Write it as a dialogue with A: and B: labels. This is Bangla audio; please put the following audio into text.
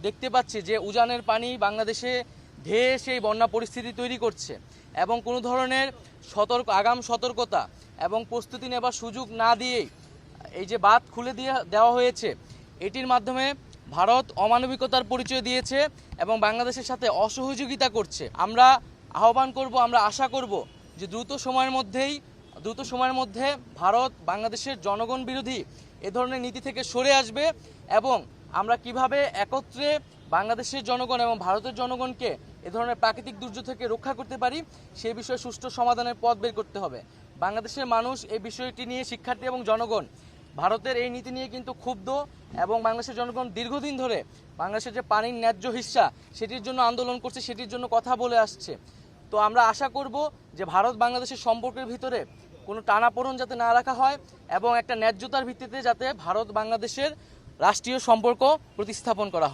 A: দেখতে পাচ্ছি যে উজানের পানি বাংলাদেশে ধেয়ে সেই বন্যা পরিস্থিতি তৈরি করছে এবং কোনো ধরনের আগাম সতর্কতা এবং প্রস্তুতি নেবার সুযোগ না দিয়েই এই যে বাঁধ খুলে দেওয়া হয়েছে, এটির মাধ্যমে ভারত অমানবিকতার পরিচয় দিয়েছে এবং বাংলাদেশের সাথে অসহযোগিতা করছে। আমরা আহ্বান করব, আমরা আশা করব যে দ্রুত সময়ের মধ্যে ভারত বাংলাদেশের জনগণ বিরোধী এ ধরনের নীতি থেকে সরে আসবে এবং আমরা কিভাবে একত্রে বাংলাদেশের জনগণ এবং ভারতের জনগণকে এ ধরনের প্রাকৃতিক দুর্যোগ থেকে রক্ষা করতে পারি সেই বিষয়ে সুষ্ঠু সমাধানের পথ বের করতে হবে। বাংলাদেশের মানুষ এই বিষয়টি নিয়ে, শিক্ষার্থী এবং জনগণ ভারতের এই নীতি নিয়ে কিন্তু ক্ষুব্ধ এবং বাংলাদেশের জনগণ দীর্ঘদিন ধরে বাংলাদেশের যে পানির ন্যায্য হিস্সা সেটির জন্য আন্দোলন করছে, সেটির জন্য কথা বলে আসছে। তো আমরা আশা করব যে ভারত বাংলাদেশের সম্পর্কের ভিতরে কোনো টানাপোড়েন যাতে না রাখা হয় এবং একটা ন্যায্যতার ভিত্তিতে যাতে ভারত বাংলাদেশের রাষ্ট্রীয় সম্পর্ক প্রতিস্থাপন করা হয়।